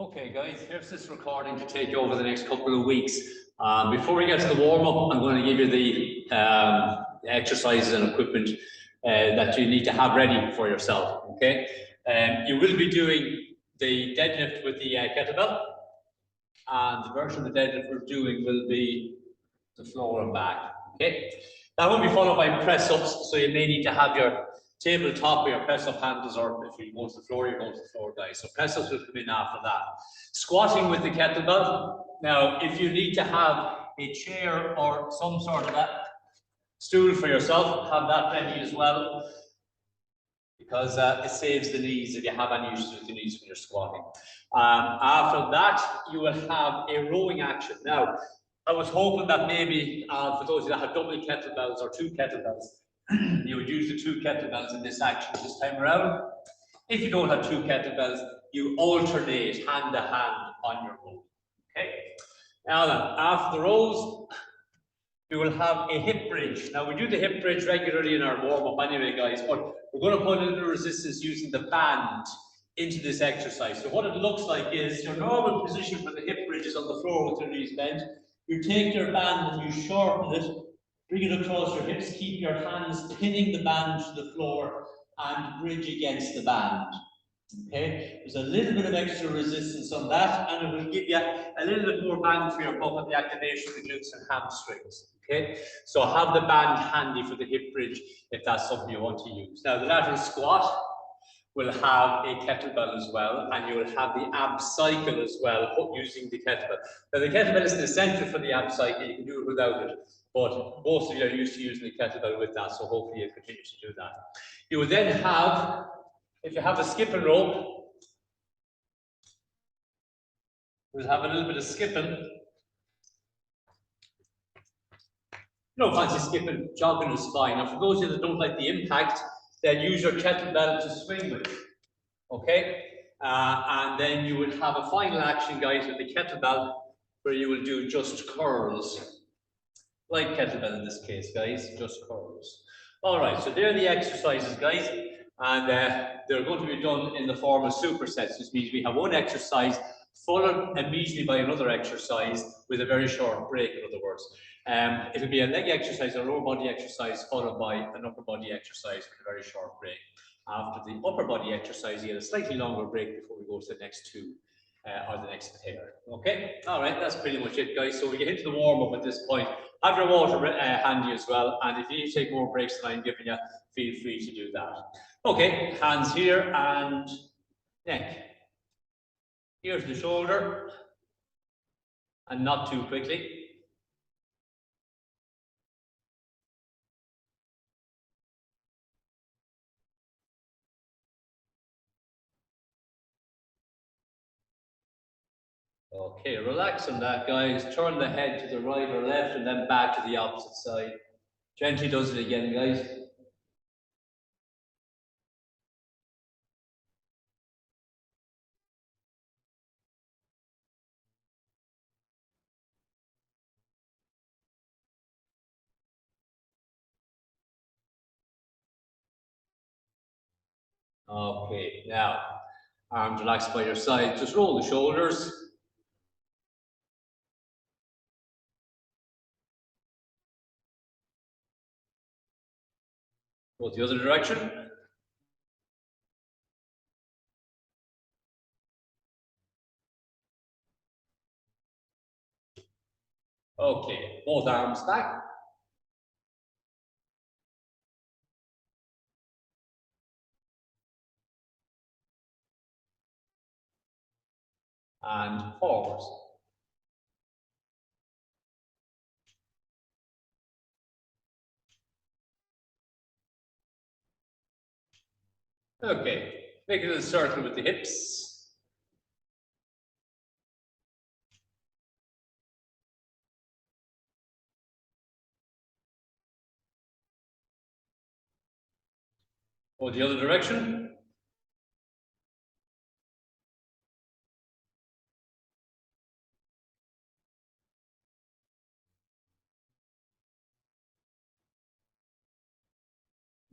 Okay, guys, here's this recording to take you over the next couple of weeks. Before we get to the warm-up, I'm going to give you the exercises and equipment that you need to have ready for yourself, okay? You will be doing the deadlift with the kettlebell, and the version of the deadlift we're doing will be the floor and back, okay? That will be followed by press-ups, so you may need to have your tabletop or your press-up handles, or if you go to the floor, you go to the floor, guys. So press-ups will come in after that. Squatting with the kettlebell. Now, if you need to have a chair or some sort of a stool for yourself, have that ready as well, because it saves the knees if you have any issues with the knees when you're squatting. After that, you will have a rowing action. Now, I was hoping that maybe for those of you that have double kettlebells or two kettlebells, you would use the two kettlebells in this action this time around. If you don't have two kettlebells, you alternate hand to hand on your row. Okay. Now then, after the rows, we will have a hip bridge. Now we do the hip bridge regularly in our warm-up anyway, guys, but we're going to put a little resistance using the band into this exercise. So what it looks like is your normal position for the hip bridge is on the floor with your knees bent. You take your band and you shorten it, bring it across your hips, keep your hands pinning the band to the floor and bridge against the band. Okay, there's a little bit of extra resistance on that, and it will give you a little bit more bang for your buck at the activation of the glutes and hamstrings. Okay, so have the band handy for the hip bridge if that's something you want to use. Now, the lateral squat will have a kettlebell as well, and you will have the ab cycle as well using the kettlebell. Now, the kettlebell isn't essential for the ab cycle, you can do it without it, but most of you are used to using the kettlebell with that, so hopefully you'll continue to do that. You will then have, if you have a skipping rope, we'll have a little bit of skipping. No fancy skipping, jogging is fine. Now, for those of you that don't like the impact, then use your kettlebell to swing with. Okay? And then you will have a final action, guys, with the kettlebell, where you will do just curls. Like kettlebell in this case, guys, just curls. All right, so they're the exercises, guys. And they're going to be done in the form of supersets. This means we have one exercise followed immediately by another exercise with a very short break, in other words. It'll be a leg exercise, a lower body exercise, followed by an upper body exercise with a very short break. After the upper body exercise, you get a slightly longer break before we go to the next two or the next pair. Okay, all right, that's pretty much it, guys. So we get into the warm-up at this point. Have your water handy as well, and if you need to take more breaks than I'm giving you, feel free to do that. Okay, hands here and neck. Here's the shoulder, and not too quickly. Okay, relax on that, guys. Turn the head to the right or left, and then back to the opposite side. Gently does it again, guys. Okay, now, arms relaxed by your side. Just roll the shoulders. Go the other direction. Okay, both arms back. And forwards. Okay, make a little circle with the hips. Go the other direction.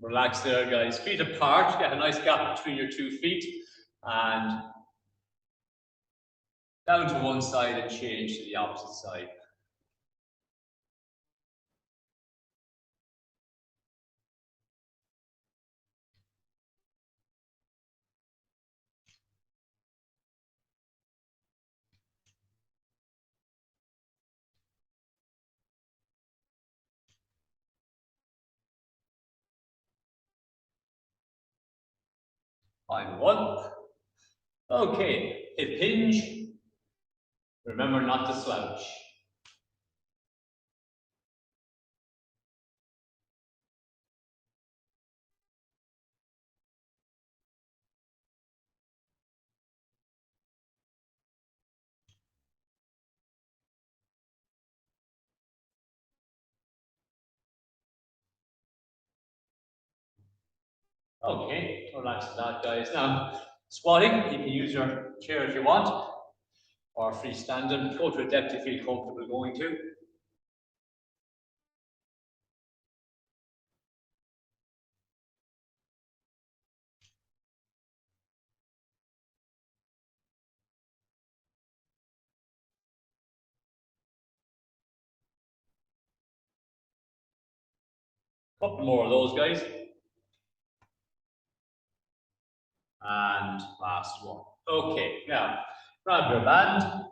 Relax there, guys. Feet apart, get a nice gap between your 2 feet, and down to one side and change to the opposite side. Final one. Okay, hip hinge. Remember not to slouch. Okay, relax that, guys. Now, squatting, you can use your chair if you want, or freestanding. Go to a depth you feel comfortable going to. Couple more of those, guys. And last one. Okay, now grab your band.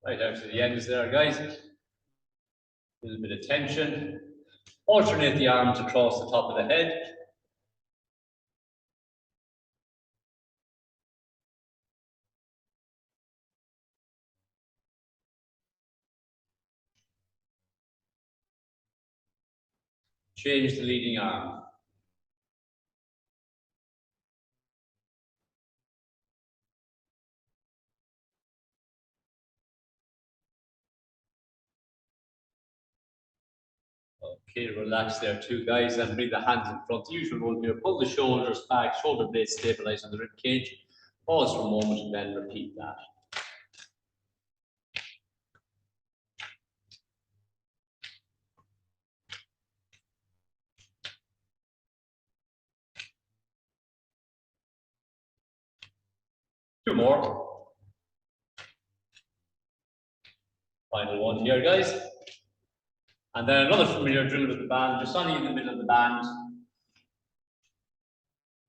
Right out to the ends there, guys. A little bit of tension. Alternate the arms across the top of the head. Change the leading arm. Okay, relax there too, guys, and bring the hands in front. The usual one here. Pull the shoulders back, shoulder blades stabilize on the rib cage. Pause for a moment and then repeat that. Two more. Final one here, guys. And then another familiar drill with the band, just standing in the middle of the band.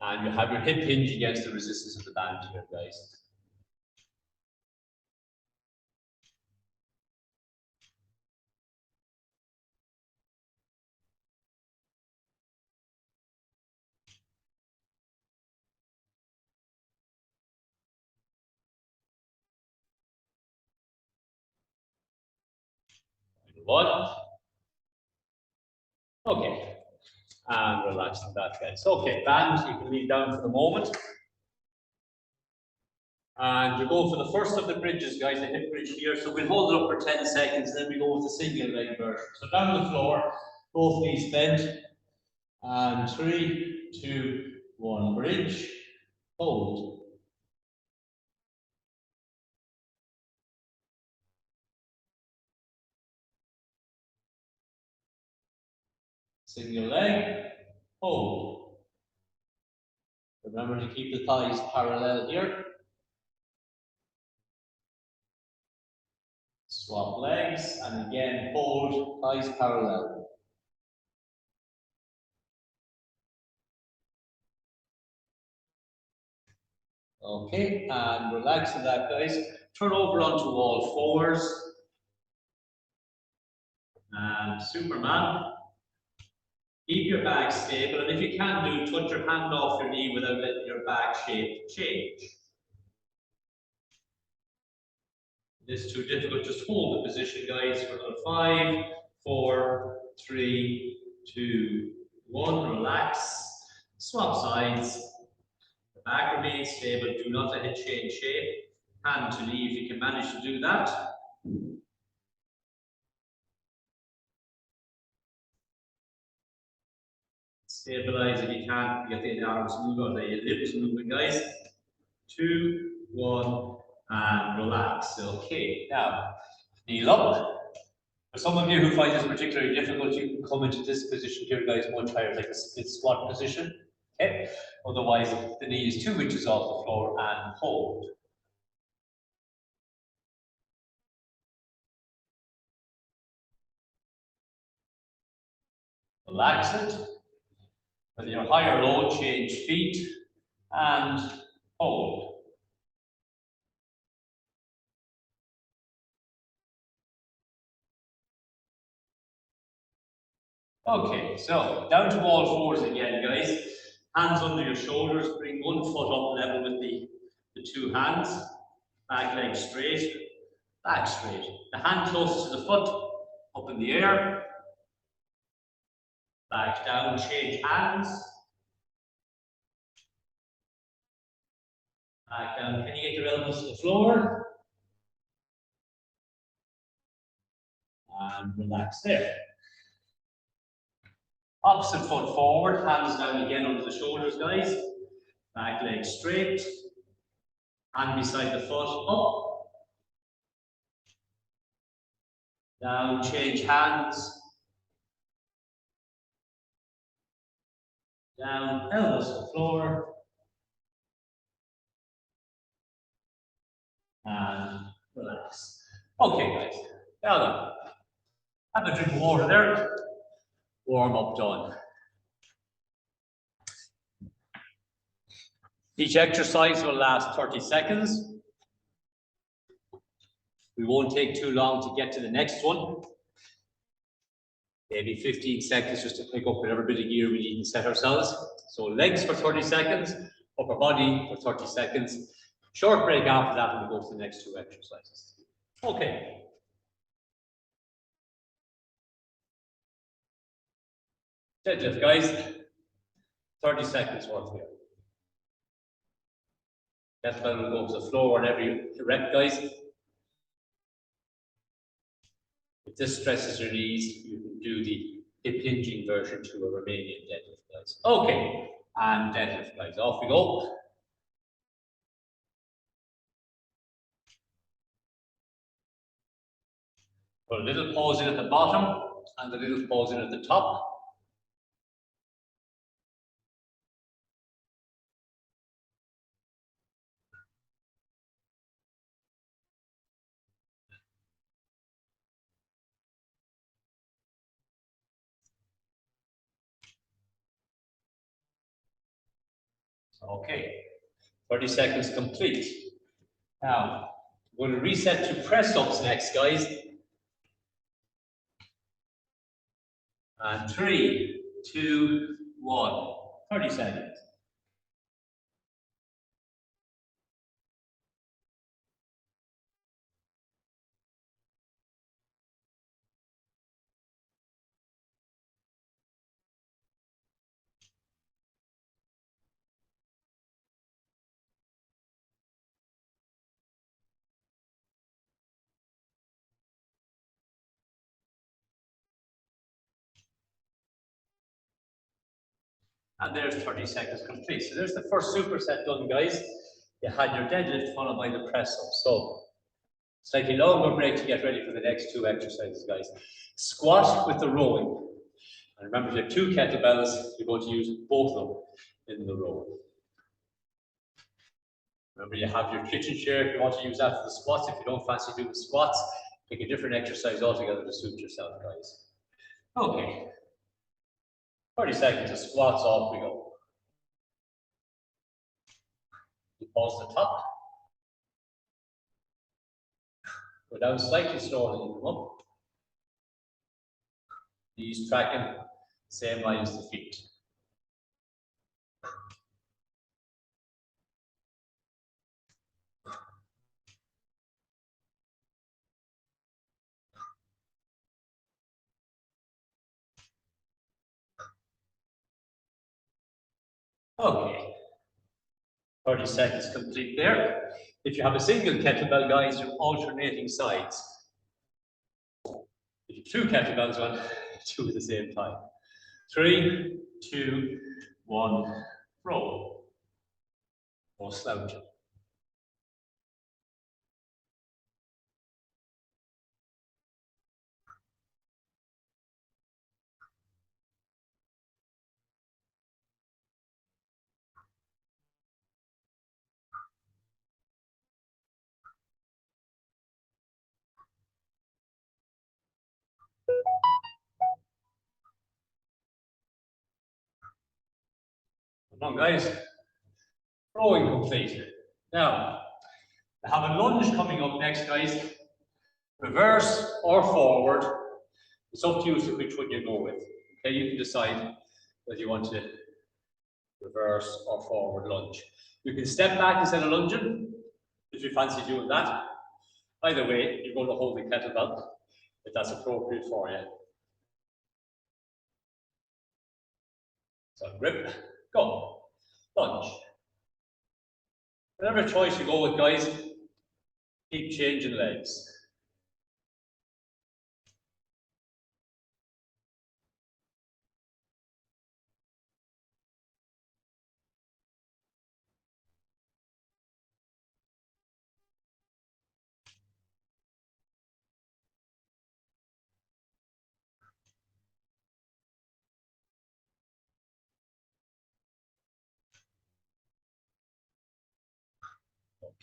And you have your hip hinge against the resistance of the band here, guys. One. Okay. And relax on that, guys. Okay, band, you can leave down for the moment. And you go for the first of the bridges, guys, the hip bridge here. So we'll hold it up for 10 seconds, then we go with the single leg version. So down on the floor, both knees bent. And 3, 2, 1, bridge, hold. Single leg, hold. Remember to keep the thighs parallel here. Swap legs, and again, hold, thighs parallel. Okay, and relax on that, guys. Turn over onto all fours. And Superman. Keep your back stable, and if you can do, touch your hand off your knee without letting your back shape change. If it is too difficult, just hold the position, guys, for another 5, 4, 3, 2, 1. Relax. Swap sides. The back remains stable. Do not let it change shape. Hand to knee if you can manage to do that. Stabilize if you can. Get the arms moving or the lips moving, guys. 2, 1, and relax. Okay, now kneel up. For some of you who find this particularly difficult, you can come into this position here, guys, much higher, like a split squat position. Okay, otherwise the knee is 2 inches off the floor and hold. Relax it. With your high or low, change feet and hold. Okay, so down to all fours again, guys. Hands under your shoulders, bring one foot up level with the two hands. Back leg straight, back straight. The hand closest to the foot, up in the air. Back down, change hands. Back down, can you get your elbows to the floor? And relax there. Opposite foot forward, hands down again under the shoulders, guys. Back leg straight. Hand beside the foot, up. Down, change hands. Down, elbows to the floor. And relax. Okay, guys. Now then, have a drink of water there. Warm up done. Each exercise will last 30 seconds. We won't take too long to get to the next one. Maybe 15 seconds just to pick up whatever bit of gear we need and set ourselves. So legs for 30 seconds, upper body for 30 seconds. Short break after that and we go to the next two exercises. Okay. Deadlift, guys. 30 seconds worth here. Kettlebell will go to the floor on every rep, guys. If this stresses your knees, you can do the hip hinging version to a Romanian deadlift, guys. Okay, and deadlift, guys. Off we go. Put a little pause in at the bottom and a little pause in at the top. Okay, 30 seconds complete. Now, we're going to reset to press ups next, guys. And 3, 2, 1. 30 seconds. And there's 30 seconds complete. So there's the first superset done, guys. You had your deadlift followed by the press up. So slightly longer break to get ready for the next two exercises, guys. Squat with the rowing. And remember, if you have two kettlebells, you're going to use both of them in the row. Remember, you have your kitchen chair if you want to use that for the squats. If you don't fancy doing squats, pick a different exercise altogether to suit yourself, guys. Okay. 30 seconds of squats, off we go. You pause the top. Go down slightly slower than you come up. Knees tracking, same line as the feet. Okay. 30 seconds complete there. If you have a single kettlebell, guys, you're alternating sides. If you have two kettlebells on, two at the same time. 3, 2, 1, roll. Or slouch. Come on, guys. Rowing complete. Now, I have a lunge coming up next, guys. Reverse or forward. It's up to you as to which one you go with. Okay, you can decide whether you want to reverse or forward lunge. You can step back instead of lunging if you fancy doing that. Either way, you're going to hold the kettlebell if that's appropriate for you. So grip, go, lunge. Whatever choice you go with, guys, keep changing legs.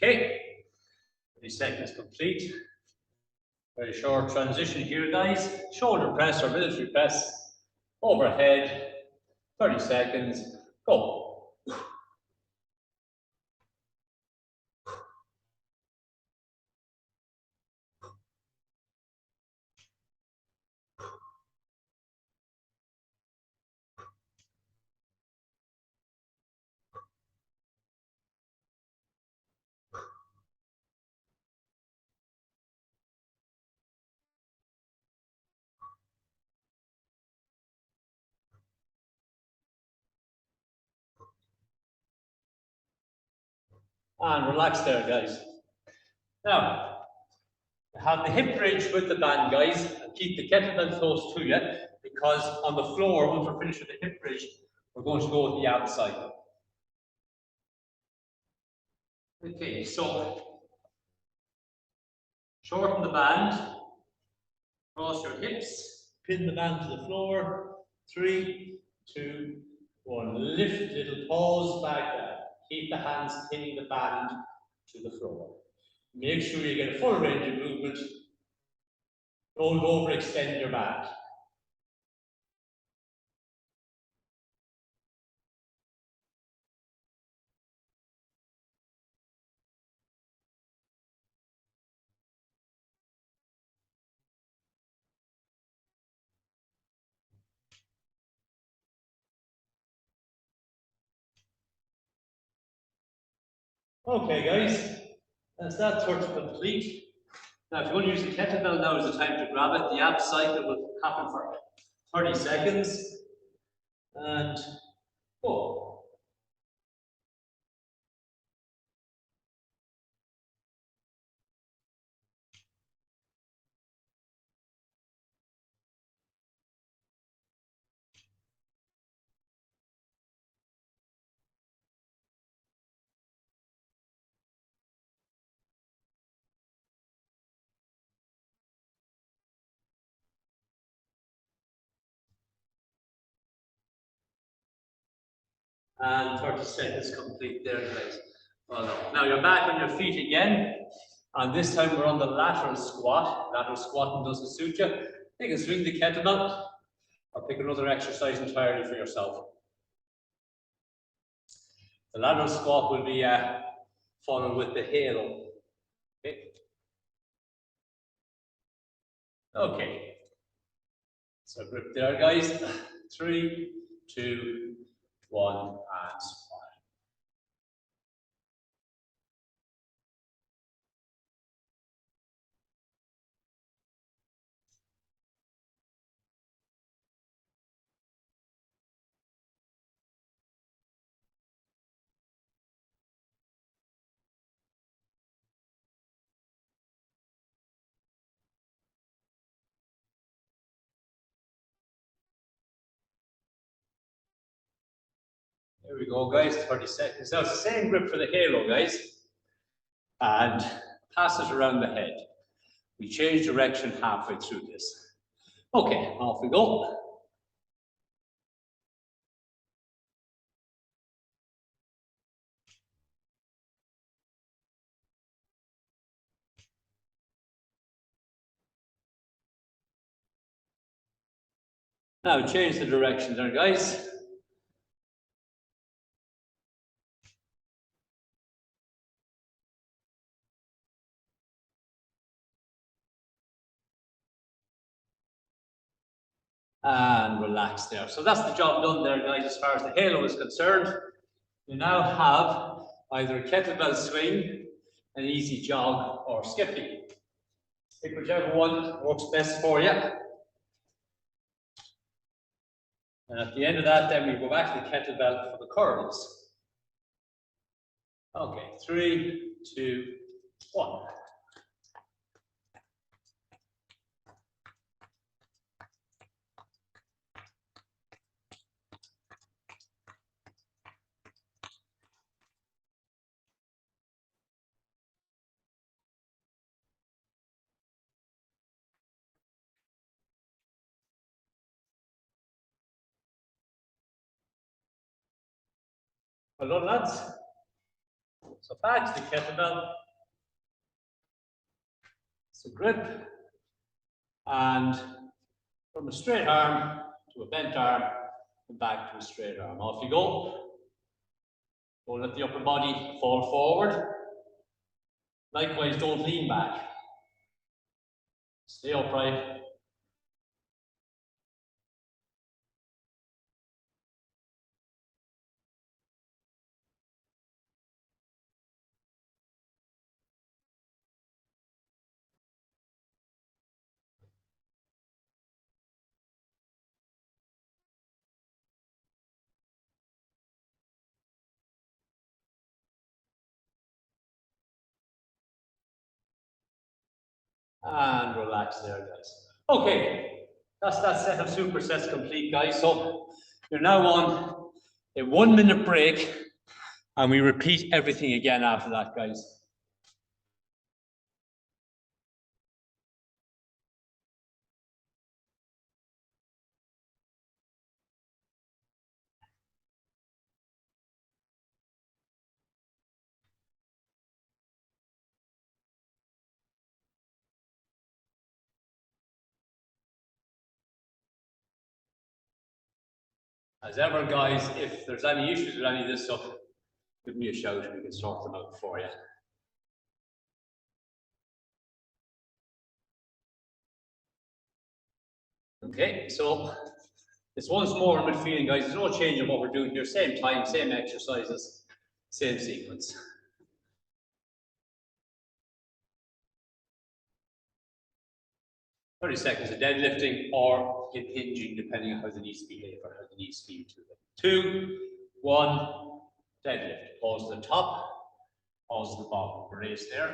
Okay, 30 seconds complete. Very short transition here, guys. Shoulder press or military press, overhead, 30 seconds, go. And relax there, guys. Now, have the hip bridge with the band, guys, and keep the kettlebell close to you, because on the floor, once we're finished with the hip bridge, we're going to go with the ab cycle. Okay, so shorten the band, cross your hips, pin the band to the floor. 3, 2, 1. Lift, little pause back down. Keep the hands pinning the band to the floor. Make sure you get a full range of movement. Don't overextend your band. Okay, guys, that's that sort of complete. Now, if you want to use the kettlebell, now is the time to grab it. The ab cycle will happen for 30 seconds. And go. And 30 seconds complete there, guys. Well done. Now you're back on your feet again. And this time we're on the lateral squat. Lateral squatting doesn't suit you. You can swing the kettlebell or pick another exercise entirely for yourself. The lateral squat will be followed with the halo. Okay. Okay. So grip there, guys. 3, 2, 1, and squat. There we go, guys, 30 seconds. Now, it's the same grip for the halo, guys. And pass it around the head. We change direction halfway through this. Okay, off we go. Now change the direction there, guys. and relax there. So that's the job done there, guys, as far as the halo is concerned. You now have either a kettlebell swing, an easy jog, or skipping. Pick whichever one works best for you. And at the end of that, then we go back to the kettlebell for the curls. Okay, 3, 2, 1. Well done, lads. So back to the kettlebell. So grip, and from a straight arm to a bent arm, and back to a straight arm. Off you go. Don't let the upper body fall forward. Likewise, don't lean back. Stay upright. And relax there, guys. Okay, that's that set of supersets complete, guys. So you're now on a 1 minute break, and we repeat everything again after that, guys. As ever, guys, if there's any issues with any of this stuff, give me a shout and we can sort them out for you. Okay, so it's once more in midfield, guys. There's no change in what we're doing here. Same time, same exercises, same sequence. 30 seconds of deadlifting or hip hinging, depending on how the knees behave or how the knees feel to them. 2, 1, deadlift. Pause at the top, pause at the bottom. Brace there.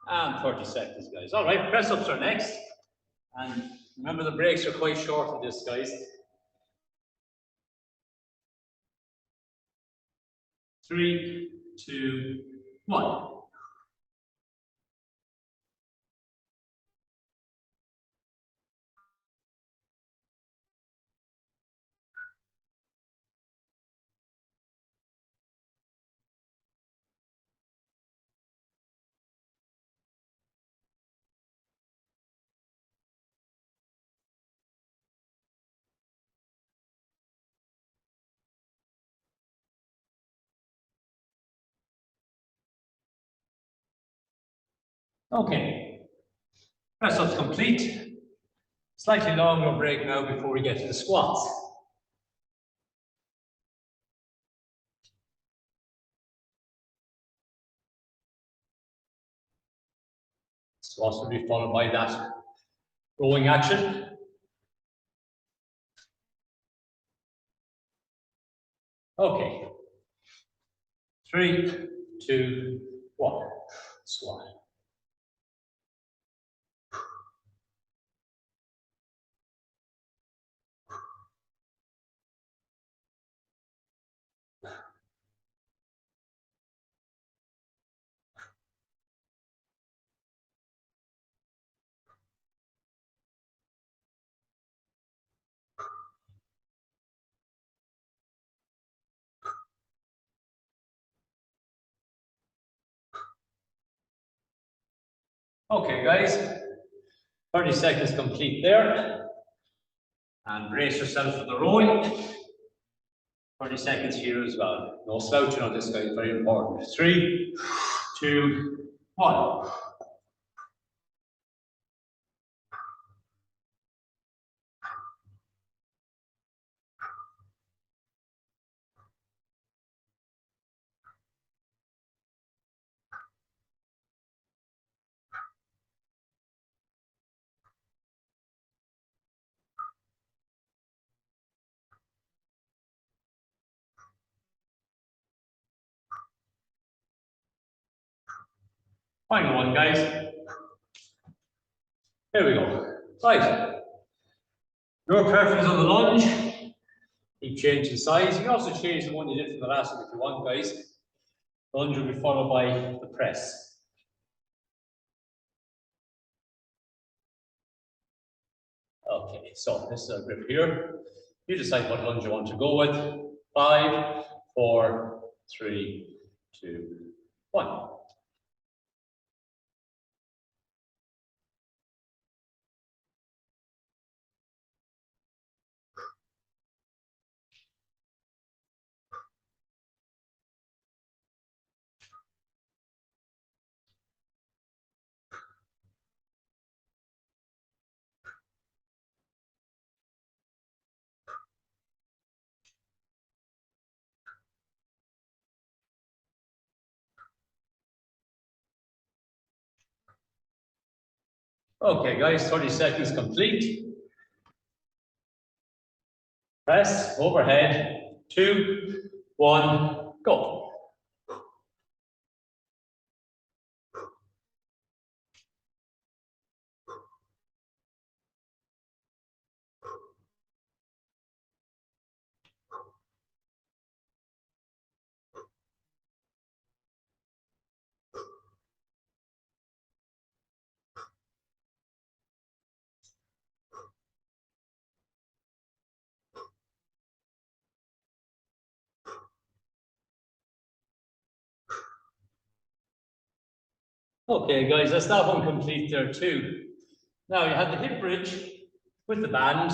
And 30 seconds, guys. All right, press ups are next. And remember, the breaks are quite short in this, guys. 3, 2, 1. Okay, press ups complete. Slightly longer break now before we get to the squats. Squats will be followed by that rowing action. Okay. 3, 2, 1. Squat. Okay, guys, 30 seconds complete there. And brace yourself for the rowing. 30 seconds here as well. No slouching on this, guys, very important. 3, 2, 1. Final one, guys. Here we go. Right. Your preference on the lunge. Keep changing size. You can also change the one you did from the last one if you want, guys. Lunge will be followed by the press. Okay, so this is our grip here. You decide what lunge you want to go with. 5, 4, 3, 2, 1. Okay, guys, 30 seconds complete. Press overhead. 2, 1, go. Okay, guys, that's that one complete there too. Now you have the hip bridge with the band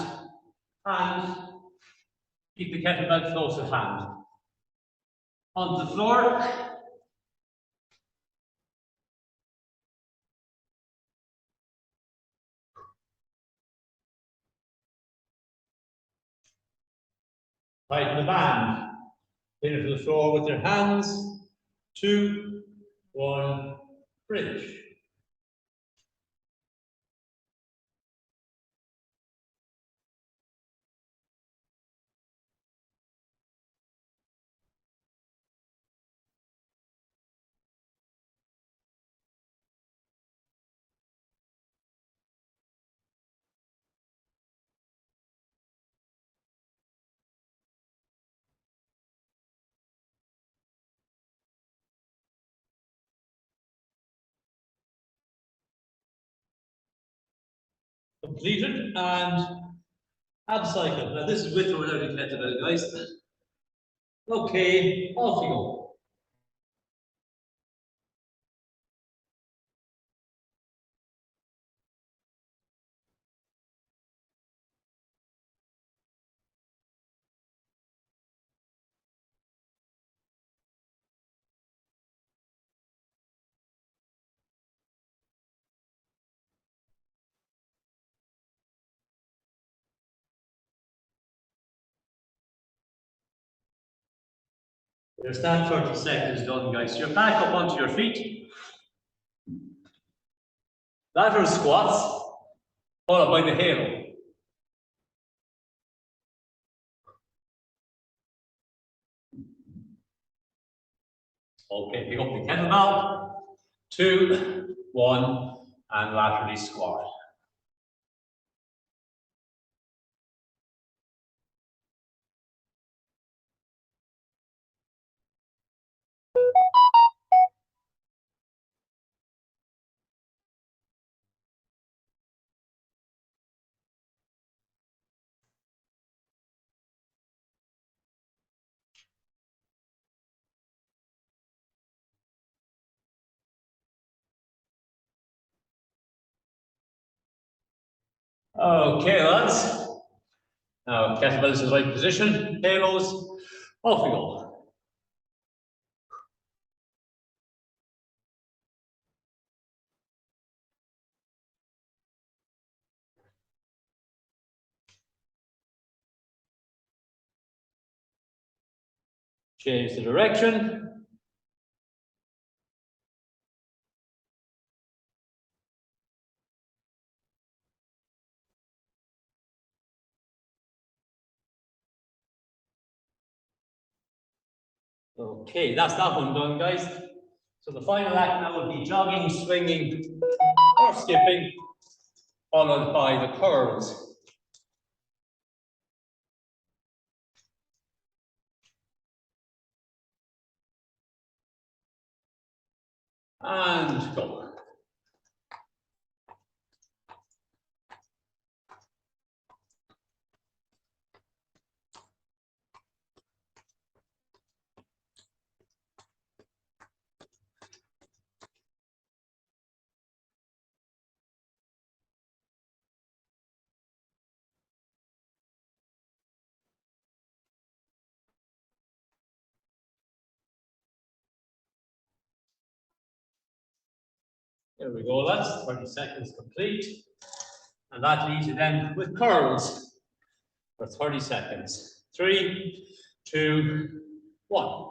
and keep the kettlebell close at hand. On the floor. Tighten the band. Pin it to the floor with your hands. 2, 1, bridge. Completed and ab cycle. Now this is with or without a kettlebell, guys. Okay, off you go. There's that 30 seconds done, guys. You're back up onto your feet. Lateral squats, followed by the halo. Okay, pick up the kettlebell. 2, 1, and laterally squat. Okay, lads. Now, kettlebells in the right position, halos, off we go. Change the direction. Okay, that's that one done, guys. So the final act now will be jogging, swinging, or skipping, followed by the curls. And go. There we go, lads. 30 seconds complete. And that leaves you then with curls for 30 seconds. 3, 2, 1.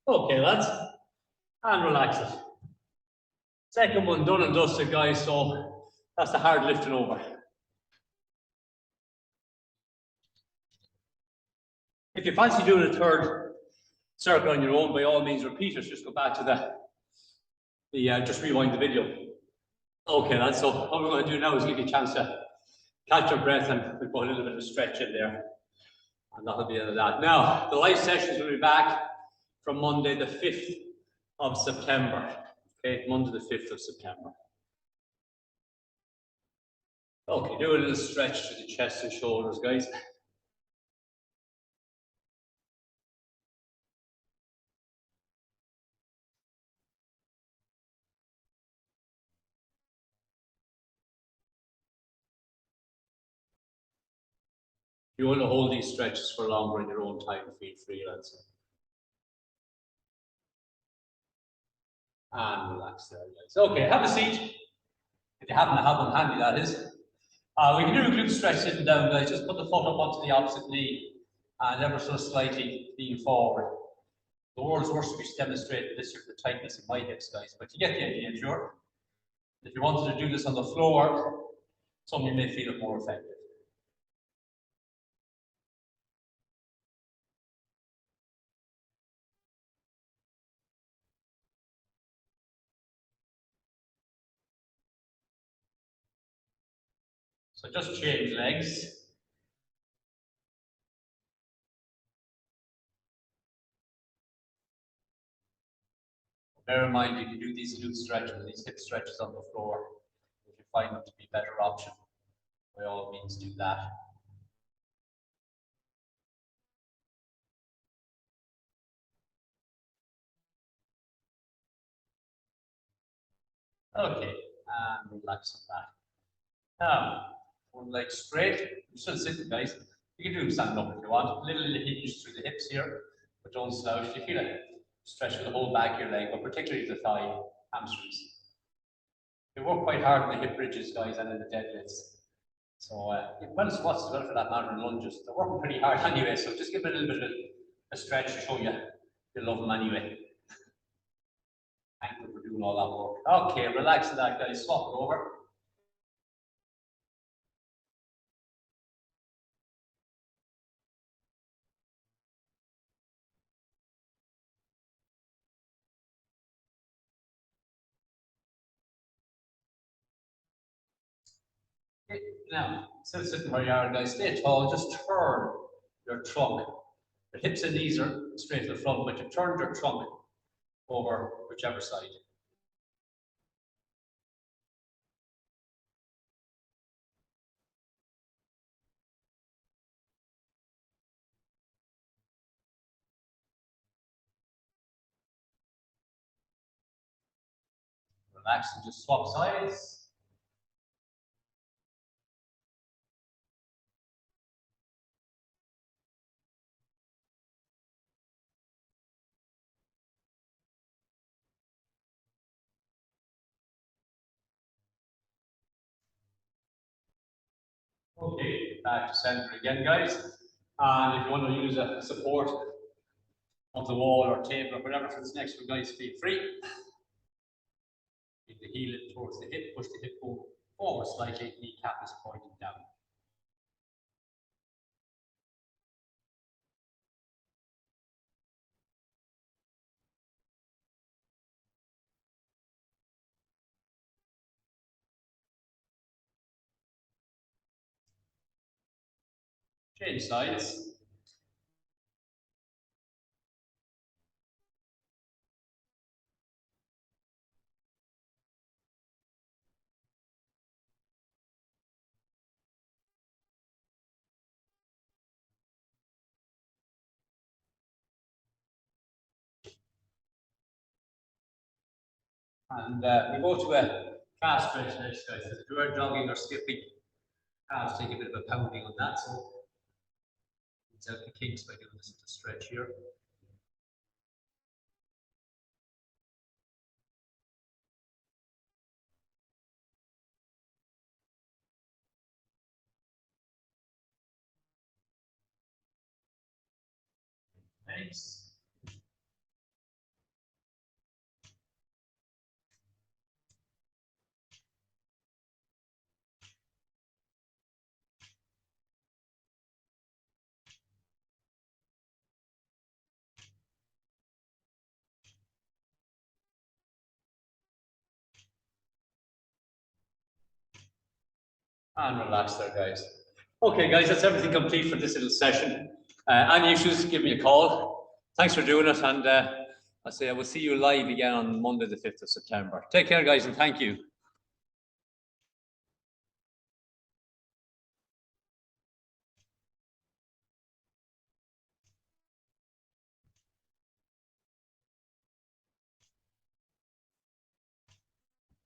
Okay, lads. And relax it. Second one done and dusted, guys. So that's the hard lifting over. If you fancy doing a third circle on your own, by all means repeat it. Just go back to just rewind the video. Okay, lads. So what we're going to do now is give you a chance to catch your breath, and we'll put a little bit of stretch in there. And that'll be the end of that. Now, the live sessions will be back from Monday, the 5th of September. Okay, Monday, the 5th of September. Okay, do a little stretch to the chest and shoulders, guys. You want to hold these stretches for longer in your own time, feel free, lads. And relax there, guys. Okay, have a seat. If you happen to have one handy, that is. We can do a glute stretch sitting down, guys. Just put the foot up onto the opposite knee and ever so slightly lean forward. The world's worst speech demonstrated this year, the tightness in my hips, guys. But you get the idea, sure. If you wanted to do this on the floor, some of you may feel it more effective. So just change legs. Bear in mind, you can do these glute stretches, these hip stretches on the floor. If you find them to be a better option, by all means do that. Okay, and relax on that. Now, one leg straight. You're still sitting, guys. You can do them standing up if you want. A little hinge through the hips here, but don't slouch. You feel it. Stretch for the whole back of your leg, but particularly the thigh, hamstrings. They work quite hard in the hip bridges, guys, and in the deadlifts. So, well, squats as well for that matter, and lunges. They're working pretty hard anyway, so just give it a little bit of a stretch to show you love them anyway. Thank you for doing all that work. Okay, relax that, guys. Swap it over. Now, instead of sitting where you are, guys, stay tall, just turn your trunk. Your hips and knees are straight to the front, but you've turned your trunk over whichever side. Relax and just swap sides. Okay, back to center again, guys. And if you want to use a support of the wall or table or whatever for this next one, guys, feel free. Keep the heel in towards the hip, push the hip forward slightly, kneecap is pointing down. Change sides. And we go to a calf stretch next, guys. If you are jogging or skipping, calves take a bit of a pounding on that. So it's out the kinks by doing this little stretch here. Thanks. And relax there, guys. Okay, guys, that's everything complete for this little session. Any issues, give me a call. Thanks for doing it. And I will see you live again on Monday, the 5th of September. Take care, guys, and thank you.